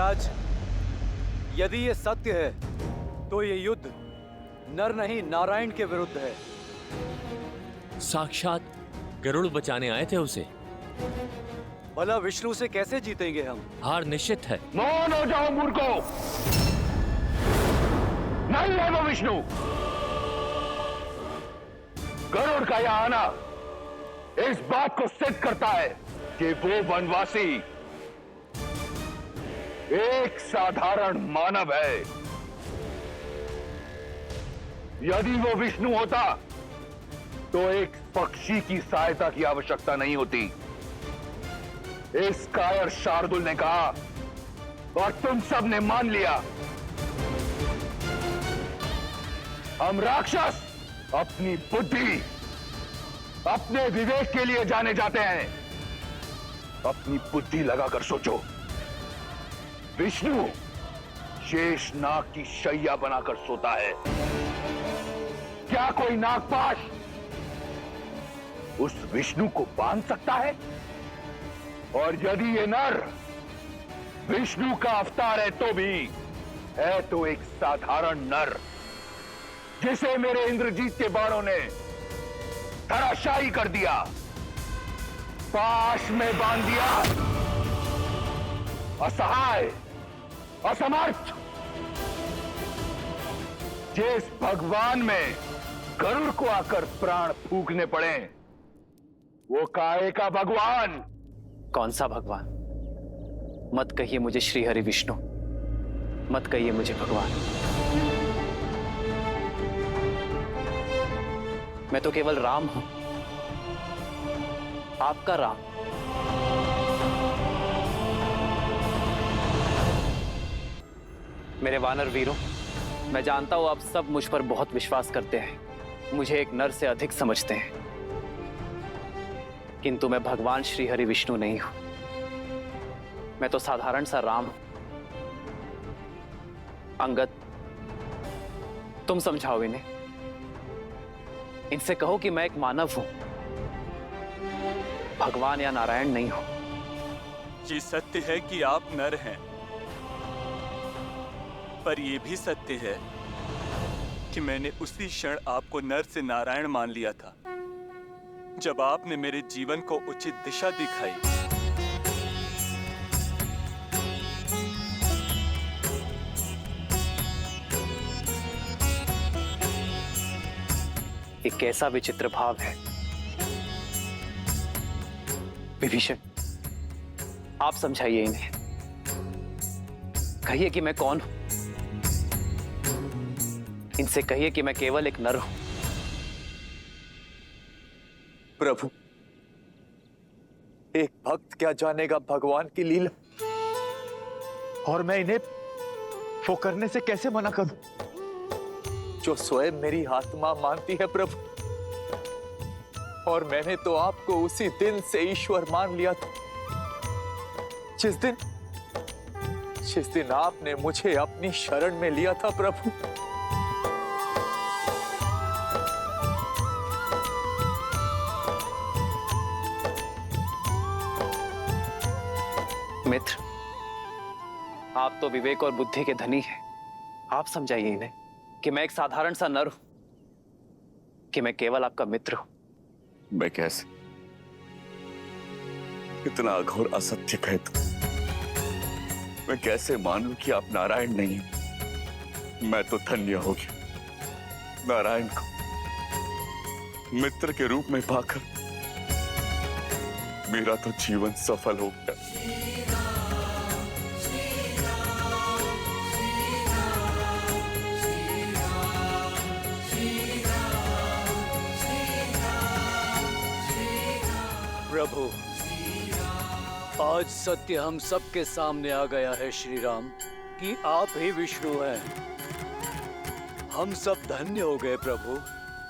महाराज, यदि ये सत्य है तो ये युद्ध नर नहीं नारायण के विरुद्ध है। साक्षात गरुड़ बचाने आए थे उसे। भला विष्णु से कैसे जीतेंगे हम? हार निश्चित है। मौन हो जाओ मूर्खों, नहीं है वो विष्णु। गरुड़ का यहां आना इस बात को सिद्ध करता है कि वो वनवासी एक साधारण मानव है। यदि वो विष्णु होता तो एक पक्षी की सहायता की आवश्यकता नहीं होती। इस कायर शार्दुल ने कहा और तुम सब ने मान लिया। हम राक्षस अपनी बुद्धि, अपने विवेक के लिए जाने जाते हैं। अपनी बुद्धि लगाकर सोचो, विष्णु शेष नाग की शैया बनाकर सोता है। क्या कोई नागपाश उस विष्णु को बांध सकता है? और यदि ये नर विष्णु का अवतार है तो भी है तो एक साधारण नर, जिसे मेरे इंद्रजीत के बाणों ने धराशायी कर दिया, पाश में बांध दिया। असहाय, असमर्थ, जिस भगवान में गरुड़ को आकर प्राण फूकने पड़े, वो काहे का भगवान? कौन सा भगवान? मत कहिए मुझे श्री हरि विष्णु, मत कहिए मुझे भगवान। मैं तो केवल राम हूं, आपका राम। मेरे वानर वीरों, मैं जानता हूं आप सब मुझ पर बहुत विश्वास करते हैं, मुझे एक नर से अधिक समझते हैं, किंतु मैं भगवान श्री हरि विष्णु नहीं हूं। मैं तो साधारण सा राम हूं। अंगद, तुम समझाओ इन्हें, इनसे कहो कि मैं एक मानव हूं, भगवान या नारायण नहीं हूं। ये सत्य है कि आप नर हैं, पर यह भी सत्य है कि मैंने उसी क्षण आपको नर से नारायण मान लिया था जब आपने मेरे जीवन को उचित दिशा दिखाई। ये कैसा विचित्र भाव है। विभीषण, आप समझाइए इन्हें, कहिए कि मैं कौन हूं। इनसे कहिए कि मैं केवल एक नर हूं। प्रभु, एक भक्त क्या जानेगा भगवान की लीला, और मैं इन्हें वो करने से कैसे मना करूं जो स्वयं मेरी आत्मा मानती है प्रभु। और मैंने तो आपको उसी दिन से ईश्वर मान लिया था जिस दिन आपने मुझे अपनी शरण में लिया था प्रभु। मित्र, आप तो विवेक और बुद्धि के धनी हैं। आप समझाइए इन्हें कि मैं एक साधारण सा नर हूं, कि मैं केवल आपका मित्र हूं। मैं कैसे इतना अघोर असत्य कहे तुम? मैं कैसे मानूं कि आप नारायण नहीं हैं? मैं तो धन्य हो गया नारायण को मित्र के रूप में पाकर। मेरा तो जीवन सफल हो गया। प्रभु, आज सत्य हम सबके सामने आ गया है श्री राम, कि आप ही विष्णु हैं। हम सब धन्य हो गए प्रभु,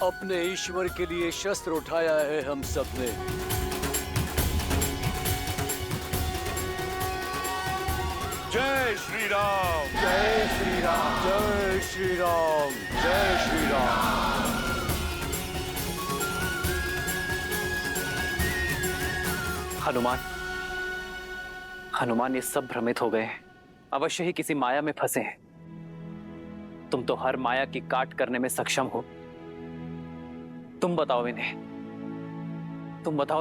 अपने ईश्वर के लिए शस्त्र उठाया है हम सब ने। जय श्री राम, जय श्री राम, जय श्री राम, जय श्री राम। हनुमान, ये सब भ्रमित हो गए हैं। अवश्य ही किसी माया में फंसे हैं। तुम तो हर माया की काट करने में सक्षम हो। तुम बताओ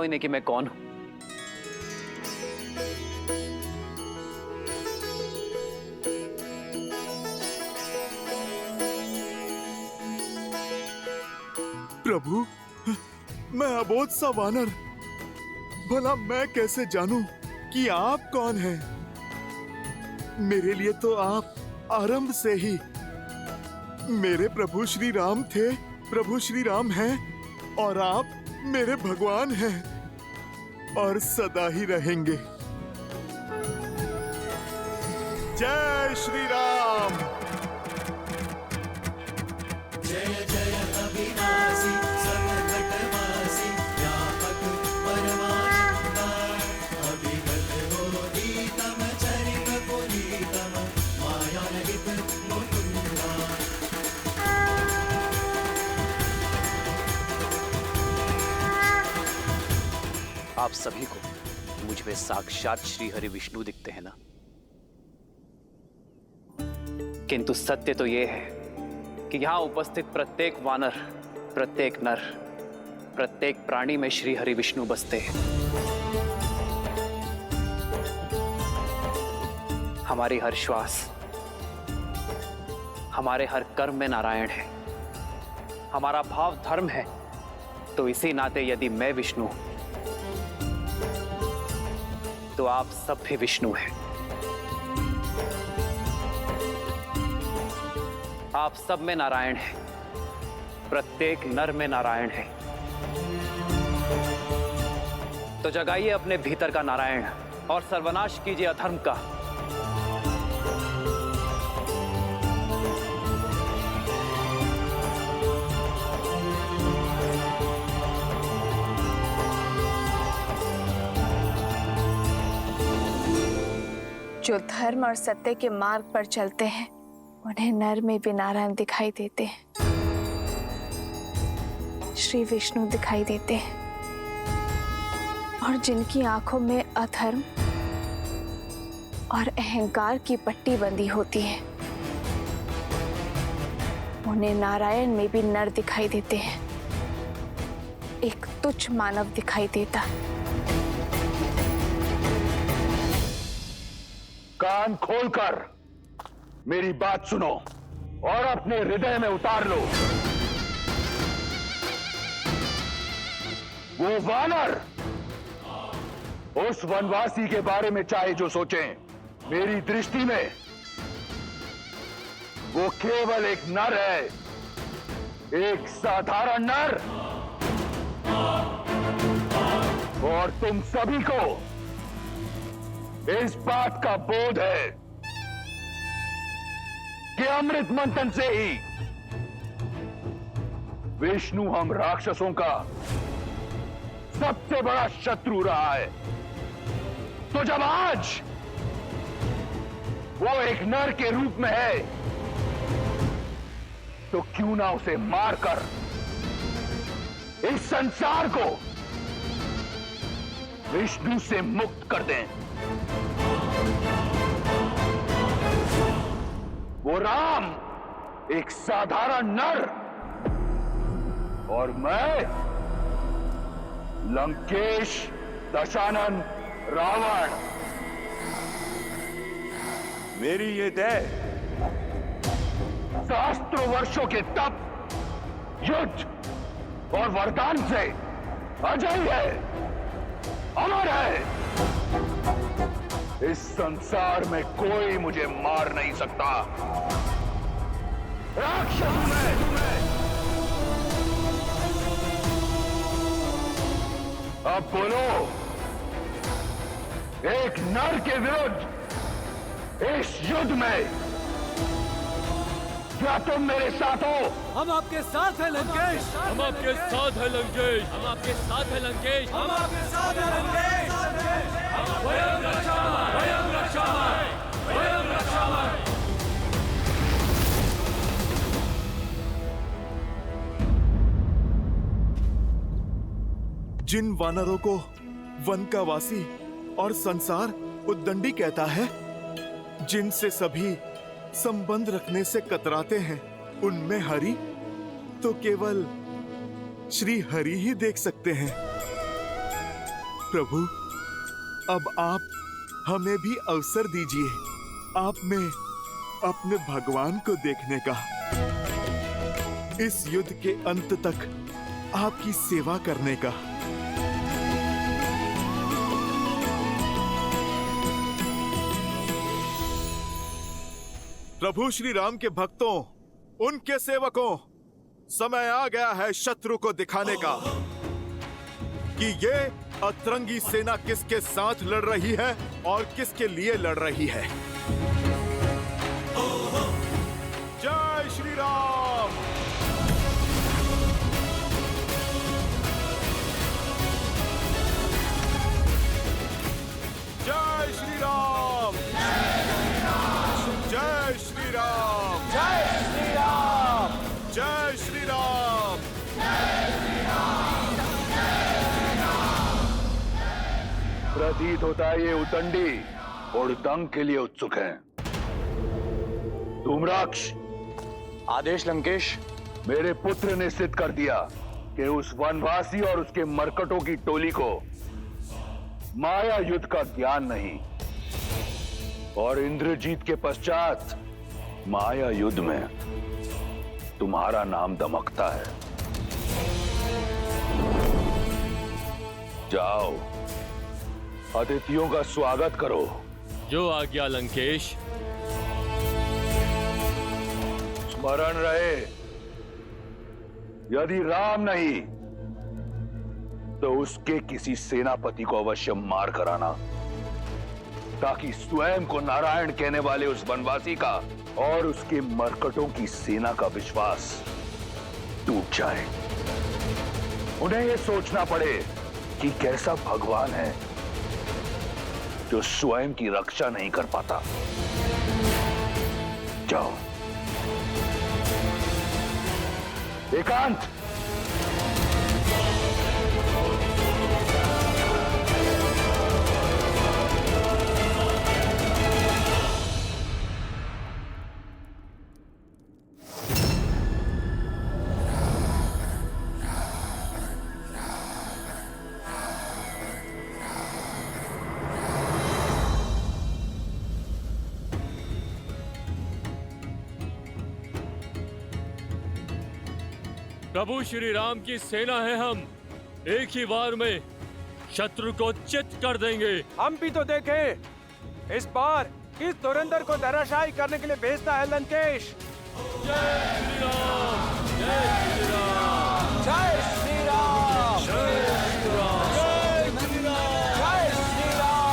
इन्हें कि मैं कौन हूं। प्रभु, मैं अबोध सा वानर, भला मैं कैसे जानूं कि आप कौन हैं? मेरे लिए तो आप आरंभ से ही मेरे प्रभु श्री राम थे, प्रभु श्री राम हैं, और आप मेरे भगवान हैं और सदा ही रहेंगे। जय श्री राम। आप सभी को मुझ में साक्षात श्री हरि विष्णु दिखते हैं ना? किंतु सत्य तो यह है कि यहां उपस्थित प्रत्येक वानर, प्रत्येक नर, प्रत्येक प्राणी में श्री हरि विष्णु बसते हैं। हमारी हर श्वास, हमारे हर कर्म में नारायण है। हमारा भाव धर्म है। तो इसी नाते यदि मैं विष्णु हूं तो आप सब भी विष्णु हैं। आप सब में नारायण है। प्रत्येक नर में नारायण है। तो जगाइए अपने भीतर का नारायण और सर्वनाश कीजिए अधर्म का। जो धर्म और सत्य के मार्ग पर चलते हैं उन्हें नर में भी नारायण दिखाई देते हैं, श्री विष्णु दिखाई देते हैं। और जिनकी आंखों में अधर्म और अहंकार की पट्टी बंधी होती है उन्हें नारायण में भी नर दिखाई देते हैं, एक तुच्छ मानव दिखाई देता। कान खोलकर मेरी बात सुनो और अपने हृदय में उतार लो। वो वानर उस वनवासी के बारे में चाहे जो सोचें, मेरी दृष्टि में वो केवल एक नर है, एक साधारण नर। और तुम सभी को इस बात का बोध है कि अमृत मंथन से ही विष्णु हम राक्षसों का सबसे बड़ा शत्रु रहा है। तो जब आज वो एक नर के रूप में है तो क्यों ना उसे मारकर इस संसार को विष्णु से मुक्त कर दें। वो राम एक साधारण नर और मैं लंकेश दशानन रावण। मेरी ये देह सहस्त्रों वर्षों के तप, युद्ध और वरदान से अजय है, अमर है। इस संसार में कोई मुझे मार नहीं सकता। राक्षस मैं। अब बोलो, एक नर के विरुद्ध इस युद्ध में क्या तुम मेरे साथ हो? हम आपके साथ हैं लंकेश। हम आपके साथ हैं लंकेश। हम आपके साथ हैं लंकेश। हम आपके साथ हैं लंकेश। स्वयं रक्षामय, स्वयं रक्षामय, स्वयं रक्षामय। जिन वानरों को वन का वासी और संसार उद्दंडी कहता है, जिनसे सभी संबंध रखने से कतराते हैं, उनमें हरि तो केवल श्री हरि ही देख सकते हैं। प्रभु, अब आप हमें भी अवसर दीजिए आप में अपने भगवान को देखने का, इस युद्ध के अंत तक आपकी सेवा करने का। प्रभु श्री राम के भक्तों, उनके सेवकों, समय आ गया है शत्रु को दिखाने का कि ये अतरंगी सेना किसके साथ लड़ रही है और किसके लिए लड़ रही है। जय श्री राम। जय श्री राम। जय श्री राम। जय श्री राम। जय श्री राम। प्रतीत होता है ये उतंडी उड़दंग के लिए उत्सुक हैं। धूम्राक्ष, आदेश लंकेश। मेरे पुत्र ने सिद्ध कर दिया कि उस वनवासी और उसके मरकटों की टोली को माया युद्ध का ज्ञान नहीं, और इंद्रजीत के पश्चात माया युद्ध में तुम्हारा नाम दमकता है। जाओ, अतिथियों का स्वागत करो। जो आज्ञा लंकेश। स्मरण रहे, यदि राम नहीं तो उसके किसी सेनापति को अवश्य मार कराना, ताकि स्वयं को नारायण कहने वाले उस वनवासी का और उसके मरकटों की सेना का विश्वास टूट जाए। उन्हें यह सोचना पड़े कि कैसा भगवान है जो स्वयं की रक्षा नहीं कर पाता। जाओ। एकांत। प्रभु श्री राम की सेना है, हम एक ही वार में शत्रु को चित कर देंगे। हम भी तो देखें इस बार किस धुरंधर को धराशायी करने के लिए भेजता है लंकेश। जय श्री राम। जय श्री राम। जय श्री राम। जय श्री राम। जय श्री राम। जय श्री राम।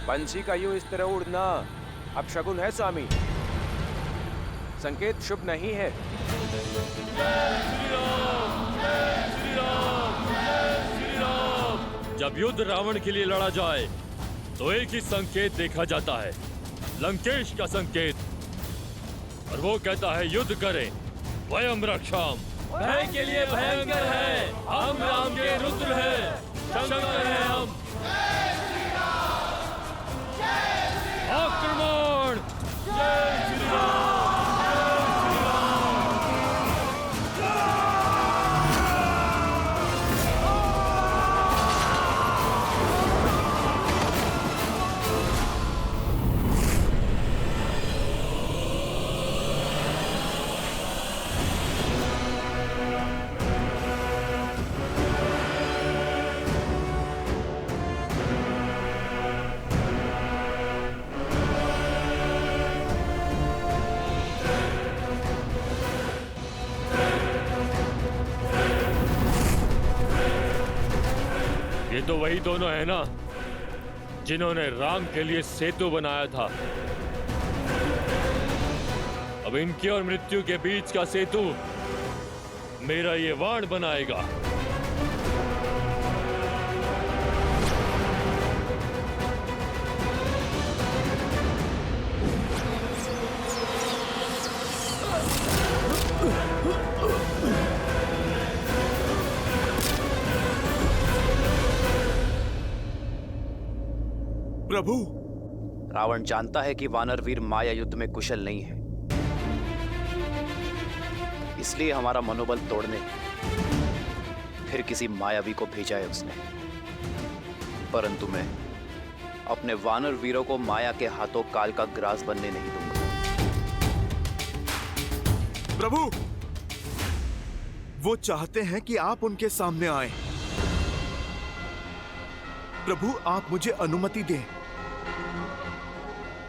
पंछी का यूं इस तरह उड़ना अब शगुन है स्वामी, संकेत शुभ नहीं है। जय श्री राम। जय श्री राम। जय श्री राम। जब युद्ध रावण के लिए लड़ा जाए तो एक ही संकेत देखा जाता है, लंकेश का संकेत, और वो कहता है युद्ध करें, वयम रक्षाम। भय के लिए भयंकर है, हम राम के रुद्र हैं, शंकर हैं हम। आक्रमण। जय श्री राम। ये तो वही दोनों है ना जिन्होंने राम के लिए सेतु बनाया था। अब इनकी और मृत्यु के बीच का सेतु मेरा ये वाण बनाएगा। प्रभु। रावण जानता है कि वानर वीर माया युद्ध में कुशल नहीं है, इसलिए हमारा मनोबल तोड़ने फिर किसी मायावी को भेजा है उसने। परंतु मैं अपने वानर वीरों को माया के हाथों काल का ग्रास बनने नहीं दूंगा। प्रभु, वो चाहते हैं कि आप उनके सामने आए। प्रभु, आप मुझे अनुमति दें।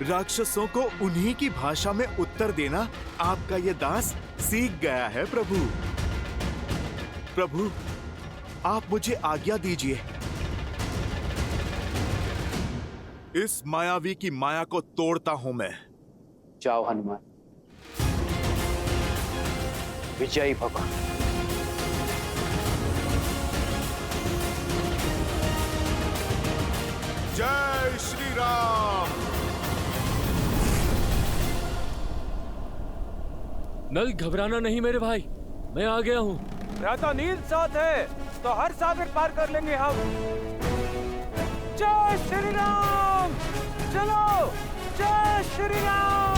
राक्षसों को उन्हीं की भाषा में उत्तर देना आपका ये दास सीख गया है प्रभु। प्रभु, आप मुझे आज्ञा दीजिए। इस मायावी की माया को तोड़ता हूं मैं। जाओ हनुमान, विजयी भव। जय श्री राम। नल, घबराना नहीं मेरे भाई, मैं आ गया हूँ। भ्राता नील साथ है तो हर सागर पार कर लेंगे हम। जय श्री राम। चलो, जय श्री राम।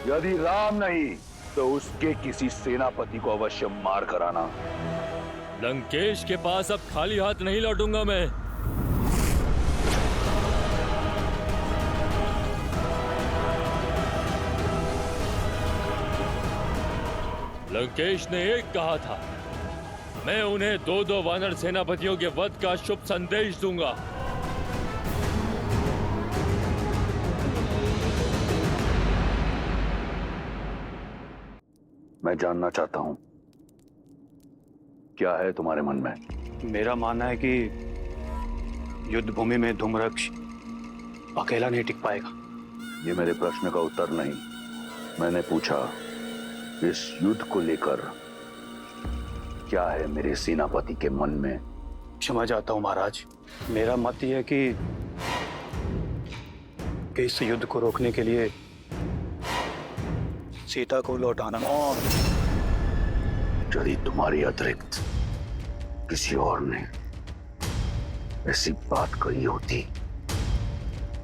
यदि राम नहीं तो उसके किसी सेनापति को अवश्य मार कर आना। लंकेश के पास अब खाली हाथ नहीं लौटूंगा मैं। लंकेश ने एक कहा था, मैं उन्हें 2-2 वानर सेनापतियों के वध का शुभ संदेश दूंगा। मैं जानना चाहता हूं, क्या है तुम्हारे मन में? मेरा मानना है कि युद्ध भूमि में धूम्रक्ष अकेला नहीं टिक पाएगा। ये मेरे प्रश्न का उत्तर नहीं। मैंने पूछा, इस युद्ध को लेकर क्या है मेरे सेनापति के मन में? क्षमा चाहता हूं महाराज, मेरा मत यह है कि इस युद्ध को रोकने के लिए सीता को लौटाना। यदि तुम्हारी अतिरिक्त किसी और ने ऐसी बात कही होती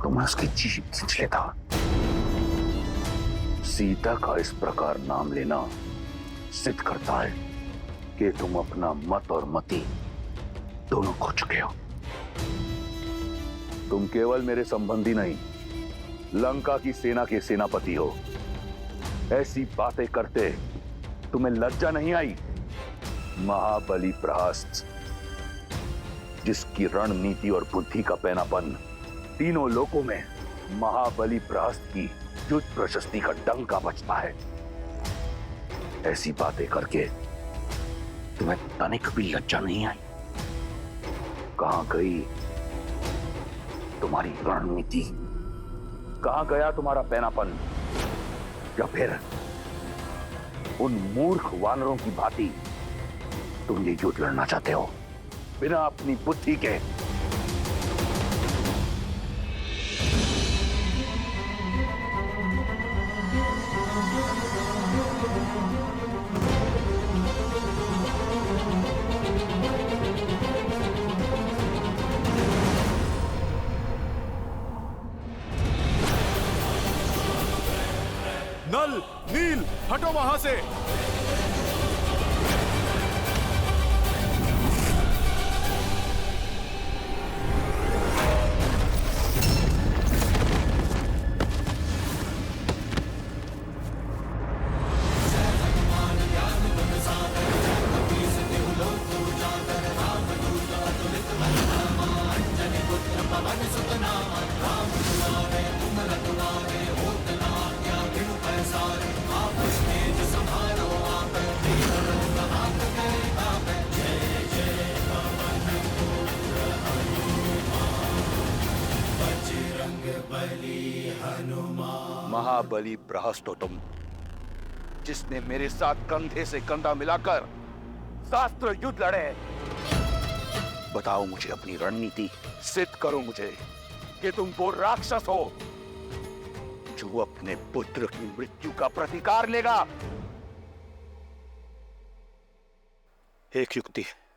तो मैं उसकी जीभ खींच लेता। सीता का इस प्रकार नाम लेना सिद्ध करता है कि तुम अपना मत और मति दोनों खो चुके हो। तुम केवल मेरे संबंधी नहीं, लंका की सेना के सेनापति हो। ऐसी बातें करते तुम्हें लज्जा नहीं आई? महाबली प्रहस्त, जिसकी रणनीति और बुद्धि का पैनापन तीनों लोकों में महाबली प्रहस्त की युद्ध प्रशस्ति का डंका बजता है, ऐसी बातें करके तुम्हें तनिक भी लज्जा नहीं आई? कहां गई तुम्हारी रणनीति? कहां गया तुम्हारा पैनापन? या फिर उन मूर्ख वानरों की भांति तुम ये युद्ध लड़ना चाहते हो बिना अपनी बुद्धि के? नल, नील, हटो वहां से। महाबली प्रहस्त हो तुम, जिसने मेरे साथ कंधे से कंधा मिलाकर शास्त्र युद्ध लड़े। बताओ मुझे अपनी रणनीति, सिद्ध करो मुझे कि तुम वो राक्षस हो जो अपने पुत्र की मृत्यु का प्रतिकार लेगा एक युक्ति है।